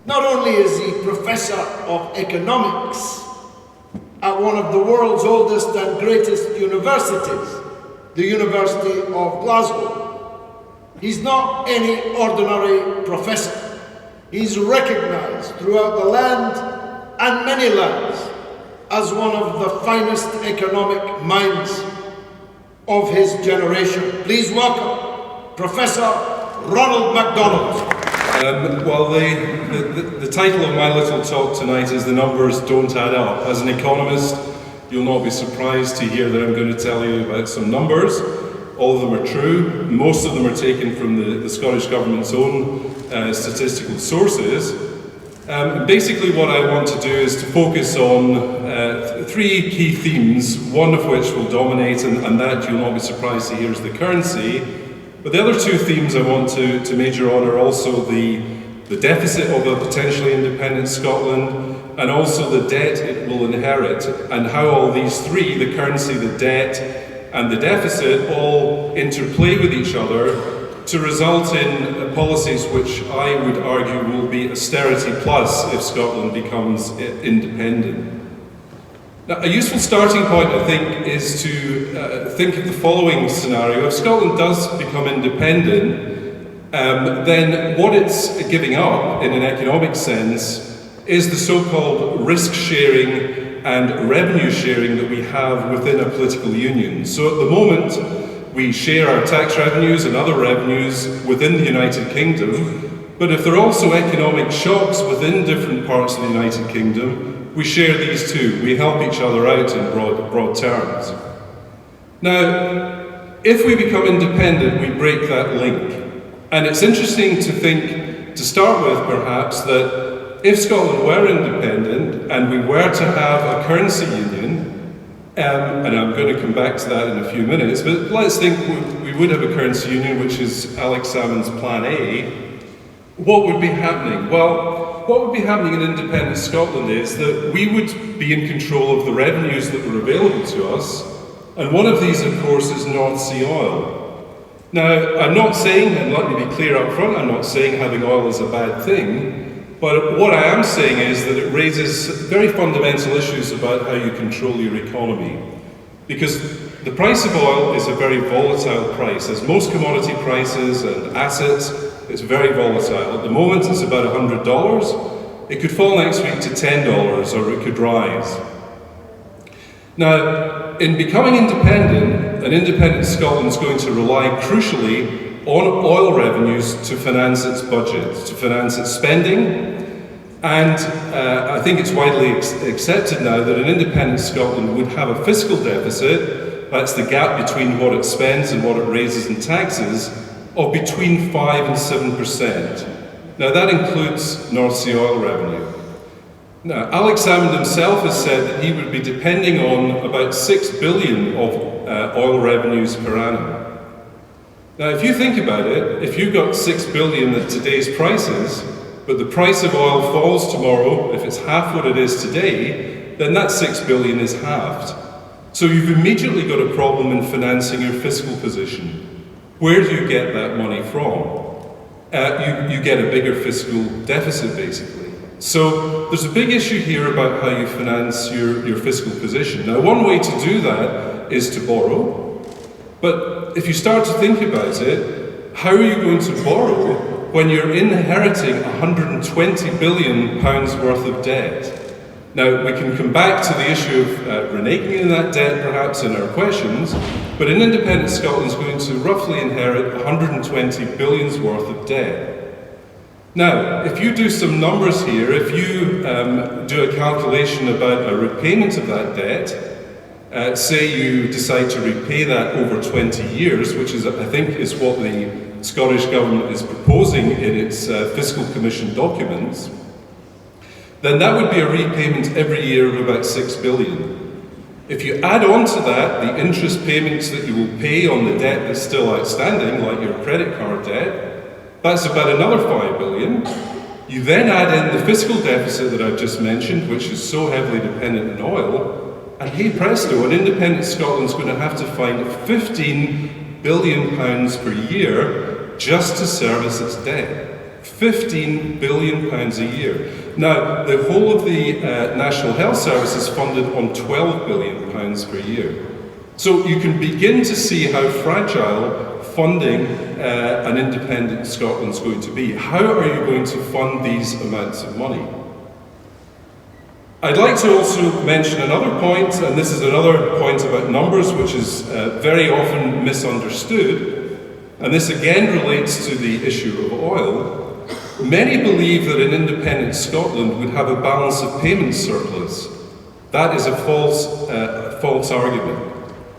Not only is he Professor of Economics at one of the world's oldest and greatest universities, the University of Glasgow, he's not any ordinary professor. He's recognised throughout the land and many lands as one of the finest economic minds of his generation. Please welcome Professor Ronald MacDonald. Well, the title of my little talk tonight is "The Numbers Don't Add Up." As an economist, you'll not be surprised to hear that I'm going to tell you about some numbers. All of them are true. Most of them are taken from the Scottish Government's own statistical sources. Basically what I want to do is to focus on three key themes, one of which will dominate, and that you'll not be surprised to hear is the currency. But the other two themes I want to major on are also the deficit of a potentially independent Scotland and also the debt it will inherit, and how all these three, the currency, the debt and the deficit, all interplay with each other to result in policies which I would argue will be austerity plus if Scotland becomes independent. Now, a useful starting point, I think, is to think of the following scenario. If Scotland does become independent, then what it's giving up in an economic sense is the so-called risk sharing and revenue sharing that we have within a political union. So at the moment, we share our tax revenues and other revenues within the United Kingdom, but if there are also economic shocks within different parts of the United Kingdom, we share these too. We help each other out in broad terms. Now, if we become independent, we break that link. And it's interesting to think, to start with perhaps, that if Scotland were independent and we were to have a currency union, and I'm going to come back to that in a few minutes, but let's think we would have a currency union, which is Alex Salmond's Plan A. What would be happening? Well, what would be happening in independent Scotland is that we would be in control of the revenues that were available to us, and one of these, of course, is North Sea oil. Now, I'm not saying, and let me be clear up front, I'm not saying having oil is a bad thing, but what I am saying is that it raises very fundamental issues about how you control your economy. Because the price of oil is a very volatile price. As most commodity prices and assets, it's very volatile. At the moment, it's about $100. It could fall next week to $10, or it could rise. Now, in becoming independent, an independent Scotland is going to rely crucially on oil revenues to finance its budget, to finance its spending. And I think it's widely accepted now that an independent Scotland would have a fiscal deficit, that's the gap between what it spends and what it raises in taxes, of between 5 and 7%. Now that includes North Sea oil revenue. Now, Alex Salmond himself has said that he would be depending on about 6 billion of oil revenues per annum. Now, if you think about it, if you've got 6 billion at today's prices, but the price of oil falls tomorrow, if it's half what it is today, then that 6 billion is halved. So you've immediately got a problem in financing your fiscal position. Where do you get that money from? You get a bigger fiscal deficit, basically. So there's a big issue here about how you finance your fiscal position. Now, one way to do that is to borrow. But if you start to think about it, how are you going to borrow when you're inheriting £120 billion worth of debt? Now, we can come back to the issue of reneging in that debt perhaps in our questions, but an independent Scotland is going to roughly inherit 120 billions worth of debt. Now, if you do some numbers here, if you do a calculation about a repayment of that debt, say you decide to repay that over 20 years, which is, I think, is what the Scottish Government is proposing in its Fiscal Commission documents, then that would be a repayment every year of about 6 billion. If you add on to that the interest payments that you will pay on the debt that's still outstanding, like your credit card debt, that's about another 5 billion. You then add in the fiscal deficit that I've just mentioned, which is so heavily dependent on oil, and hey presto, an independent Scotland's going to have to find £15 billion per year just to service its debt. £15 billion a year. Now, the whole of the National Health Service is funded on £12 billion per year. So you can begin to see how fragile funding an independent Scotland is going to be. How are you going to fund these amounts of money? I'd like to also mention another point, and this is another point about numbers, which is very often misunderstood, and this again relates to the issue of oil. Many believe that an independent Scotland would have a balance of payments surplus. That is a false argument.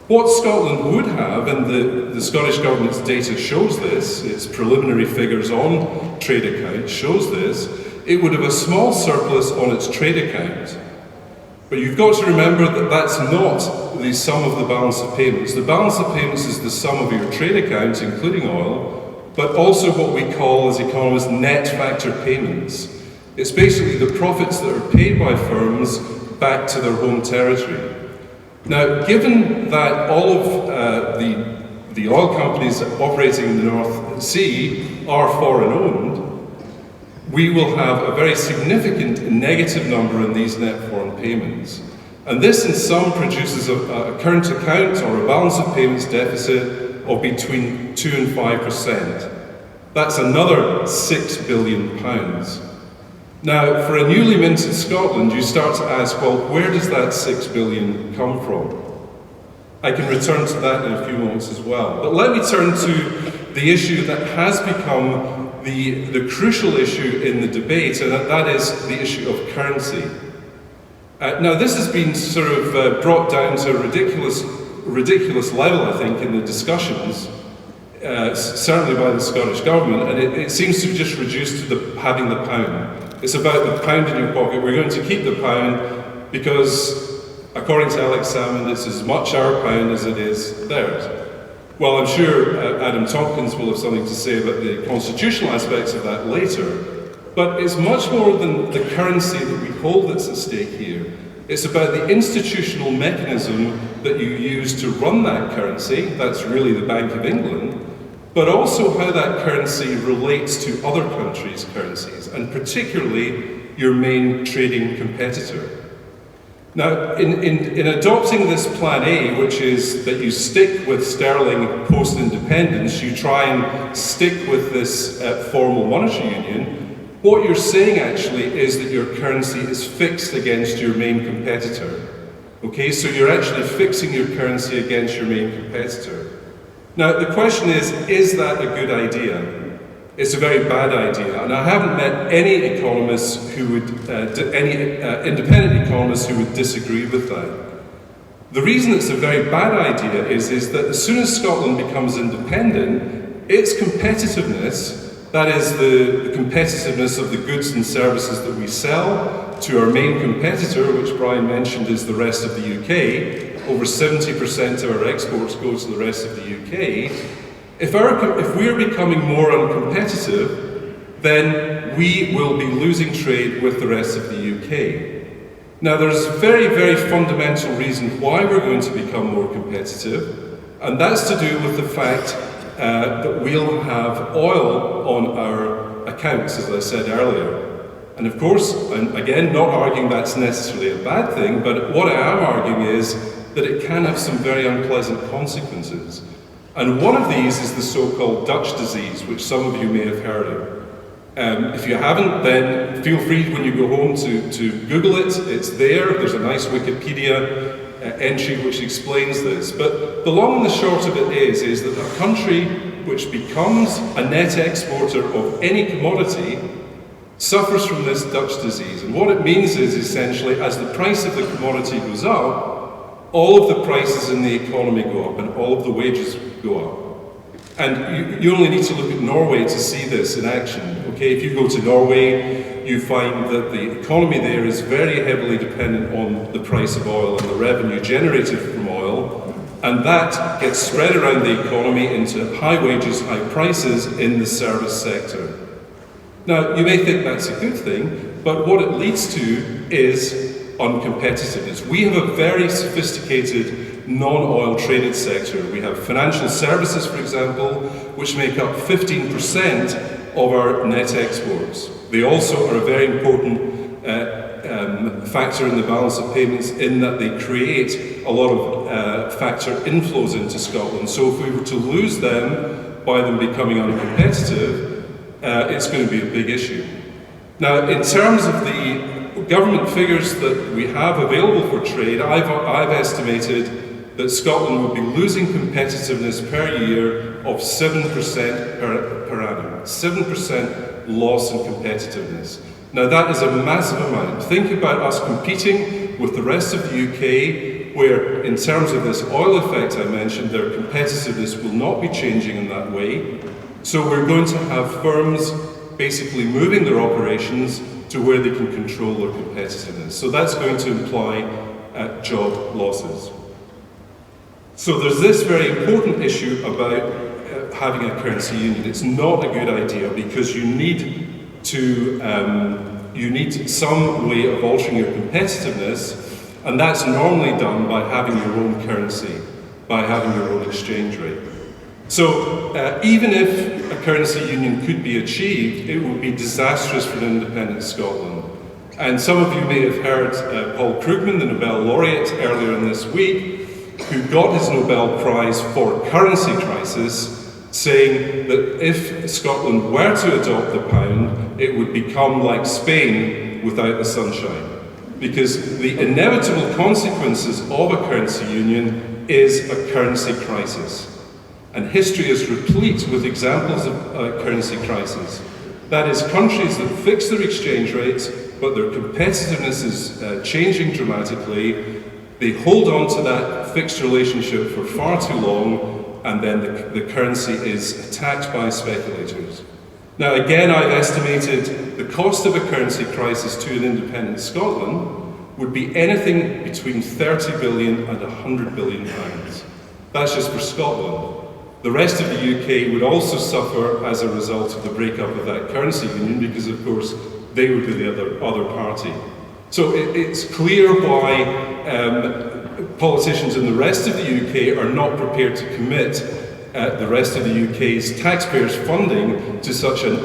What Scotland would have, and the Scottish Government's data shows this, its preliminary figures on trade accounts shows this, it would have a small surplus on its trade account. But you've got to remember that that's not the sum of the balance of payments. The balance of payments is the sum of your trade account, including oil, but also what we call, as economists, net factor payments. It's basically the profits that are paid by firms back to their home territory. Now, given that all of the oil companies operating in the North Sea are foreign-owned, we will have a very significant negative number in these net foreign payments. And this in sum produces a current account or a balance of payments deficit of between 2 and 5%. That's another £6 billion. Now, for a newly minted Scotland, you start to ask, well, where does that £6 billion come from? I can return to that in a few moments as well. But let me turn to the issue that has become the crucial issue in the debate, and that is the issue of currency. Now, this has been sort of brought down to a ridiculous level, I think, in the discussions, certainly by the Scottish Government, and it seems to be just reduced to having the pound. It's about the pound in your pocket. We're going to keep the pound because, according to Alex Salmond, it's as much our pound as it is theirs. Well, I'm sure Adam Tomkins will have something to say about the constitutional aspects of that later, but it's much more than the currency that we hold that's at stake here. It's about the institutional mechanism that you use to run that currency, that's really the Bank of England, but also how that currency relates to other countries' currencies, and particularly your main trading competitor. Now, in adopting this Plan A, which is that you stick with sterling post-independence, you try and stick with this formal monetary union, what you're saying actually is that your currency is fixed against your main competitor. Okay, so you're actually fixing your currency against your main competitor. Now, the question is that a good idea? It's a very bad idea, and I haven't met any economists who would, independent economists who would disagree with that. The reason it's a very bad idea is that as soon as Scotland becomes independent, its competitiveness, that is the competitiveness of the goods and services that we sell to our main competitor, which Brian mentioned is the rest of the UK, over 70% of our exports go to the rest of the UK. If we're becoming more uncompetitive, then we will be losing trade with the rest of the UK. Now, there's a very, very fundamental reason why we're going to become more competitive, and that's to do with the fact that we'll have oil on our accounts, as I said earlier. And of course, I'm again not arguing that's necessarily a bad thing, but what I am arguing is that it can have some very unpleasant consequences. And one of these is the so-called Dutch disease, which some of you may have heard of. If you haven't, then feel free when you go home to Google it. It's there. There's a nice Wikipedia entry which explains this. But the long and the short of it is that a country which becomes a net exporter of any commodity suffers from this Dutch disease. And what it means is essentially as the price of the commodity goes up, all of the prices in the economy go up and all of the wages go up. And you only need to look at Norway to see this in action. Okay, if you go to Norway, you find that the economy there is very heavily dependent on the price of oil and the revenue generated from oil, and that gets spread around the economy into high wages, high prices in the service sector. Now, you may think that's a good thing, but what it leads to is uncompetitiveness. We have a very sophisticated non-oil traded sector. We have financial services, for example, which make up 15% of our net exports. They also are a very important factor in the balance of payments in that they create a lot of factor inflows into Scotland. So if we were to lose them by them becoming uncompetitive, it's going to be a big issue. Now, in terms of the government figures that we have available for trade, I've estimated that Scotland would be losing competitiveness per year of 7% per annum. 7% loss in competitiveness. Now that is a massive amount. Think about us competing with the rest of the UK, where in terms of this oil effect I mentioned, their competitiveness will not be changing in that way. So we're going to have firms basically moving their operations to where they can control their competitiveness. So that's going to imply job losses. So there's this very important issue about having a currency union. It's not a good idea because you need some way of altering your competitiveness, and that's normally done by having your own currency, by having your own exchange rate. So even if a currency union could be achieved, it would be disastrous for an independent Scotland. And some of you may have heard Paul Krugman, the Nobel laureate, earlier in this week, who got his Nobel Prize for currency crisis, saying that if Scotland were to adopt the pound, it would become like Spain without the sunshine. Because the inevitable consequences of a currency union is a currency crisis. And history is replete with examples of currency crisis. That is, countries that fix their exchange rates, but their competitiveness is changing dramatically. They hold on to that fixed relationship for far too long, and then the currency is attacked by speculators. Now again, I've estimated the cost of a currency crisis to an independent Scotland would be anything between 30 billion and 100 billion pounds. That's just for Scotland. The rest of the UK would also suffer as a result of the breakup of that currency union because, of course, they would be the other party. So it's clear why politicians in the rest of the UK are not prepared to commit the rest of the UK's taxpayers' funding to such an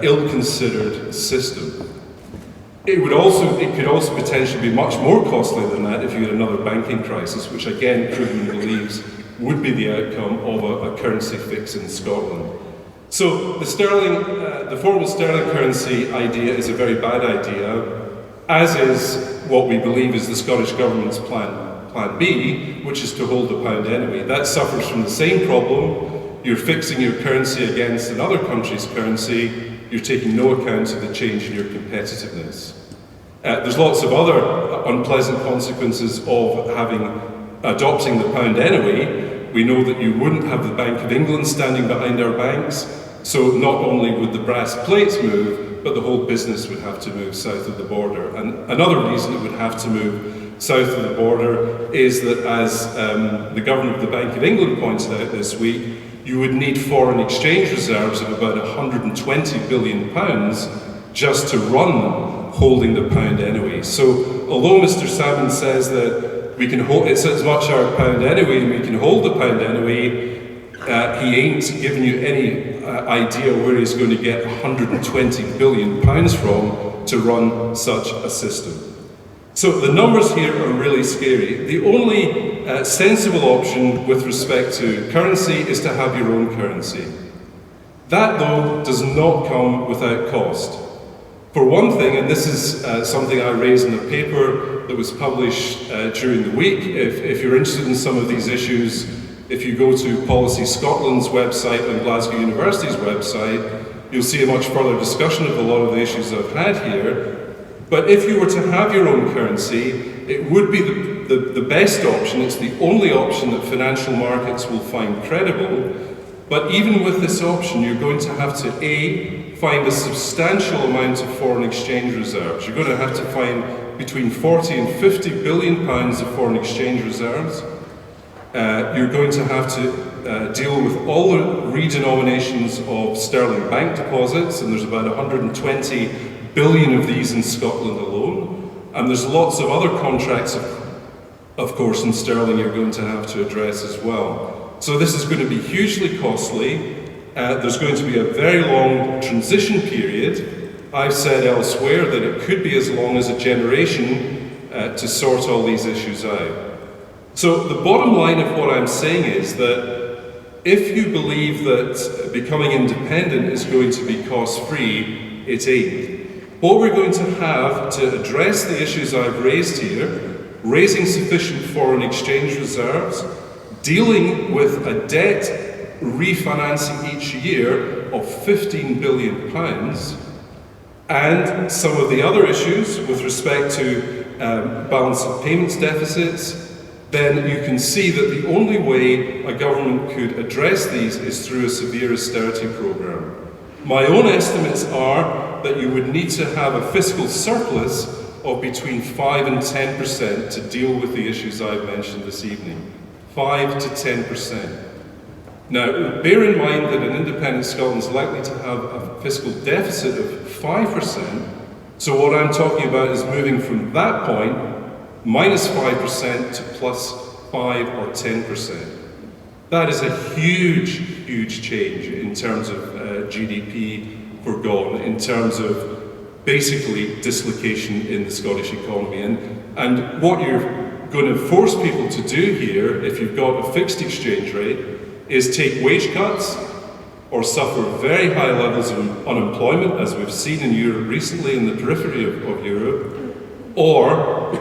ill-considered system. It could also potentially be much more costly than that if you had another banking crisis, which again Krugman believes would be the outcome of a currency fix in Scotland. So the formal sterling currency idea is a very bad idea, as is what we believe is the Scottish Government's Plan B, which is to hold the pound anyway. That suffers from the same problem. You're fixing your currency against another country's currency. You're taking no account of the change in your competitiveness. There's lots of other unpleasant consequences of adopting the pound anyway. We know that you wouldn't have the Bank of England standing behind our banks, so not only would the brass plates move, but the whole business would have to move south of the border. And another reason it would have to move south of the border is that, as the Governor of the Bank of England pointed out this week, you would need foreign exchange reserves of about £120 billion just to run holding the pound anyway. So although Mr. Salmon says that it's as much our pound anyway and we can hold the pound anyway, he ain't giving you any idea where he's going to get £120 billion from to run such a system. So the numbers here are really scary. The only sensible option with respect to currency is to have your own currency. That, though, does not come without cost. For one thing, and this is something I raised in a paper that was published during the week, if you're interested in some of these issues, if you go to Policy Scotland's website and Glasgow University's website, you'll see a much further discussion of a lot of the issues I've had here. But if you were to have your own currency, it would be the best option. It's the only option that financial markets will find credible. But even with this option, you're going to have to, A, find a substantial amount of foreign exchange reserves. You're going to have to find between 40 and 50 billion pounds of foreign exchange reserves. You're going to have to deal with all the redenominations of sterling bank deposits, and there's about 120 billion of these in Scotland alone. And there's lots of other contracts, of course, in sterling you're going to have to address as well. So this is going to be hugely costly. There's going to be a very long transition period. I've said elsewhere that it could be as long as a generation to sort all these issues out. So the bottom line of what I'm saying is that if you believe that becoming independent is going to be cost-free, it ain't. What we're going to have to address the issues I've raised here, raising sufficient foreign exchange reserves, dealing with a debt refinancing each year of £15 billion, and some of the other issues with respect to balance of payments deficits, then you can see that the only way a government could address these is through a severe austerity programme. My own estimates are that you would need to have a fiscal surplus of between 5 and 10% to deal with the issues I've mentioned this evening. 5 to 10%. Now, bear in mind that an independent Scotland is likely to have a fiscal deficit of 5%, so what I'm talking about is moving from that point, minus 5% to plus 5 or 10%. That is a huge, huge change in terms of GDP forgone, in terms of basically dislocation in the Scottish economy. And what you're going to force people to do here, if you've got a fixed exchange rate, is take wage cuts or suffer very high levels of unemployment, as we've seen in Europe recently, in the periphery of Europe, or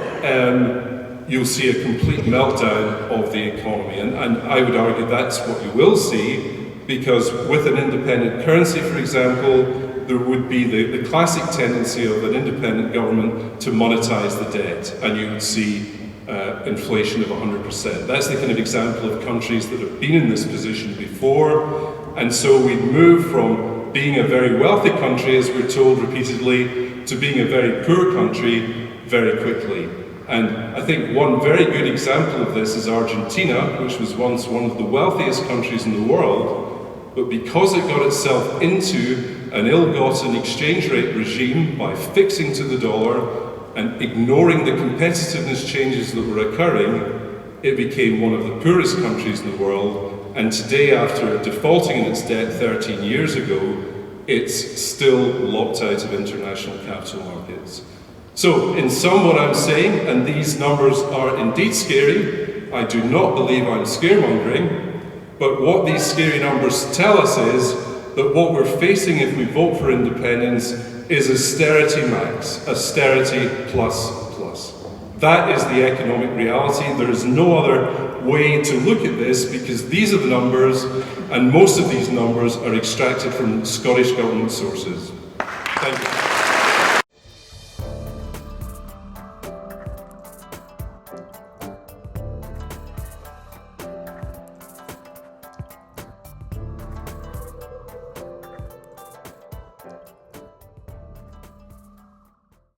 you'll see a complete meltdown of the economy. And I would argue that's what you will see, because with an independent currency, for example, there would be the classic tendency of an independent government to monetize the debt, and you would see inflation of 100%. That's the kind of example of countries that have been in this position before, and so we'd move from being a very wealthy country, as we're told repeatedly, to being a very poor country very quickly. And I think one very good example of this is Argentina, which was once one of the wealthiest countries in the world, but because it got itself into an ill-gotten exchange rate regime by fixing to the dollar and ignoring the competitiveness changes that were occurring, it became one of the poorest countries in the world. And today, after defaulting in its debt 13 years ago, it's still locked out of international capital markets. So, in sum, what I'm saying, and these numbers are indeed scary, I do not believe I'm scaremongering, but what these scary numbers tell us is that what we're facing if we vote for independence is austerity max, austerity plus plus. That is the economic reality. There is no other way to look at this, because these are the numbers, and most of these numbers are extracted from Scottish government sources. Thank you.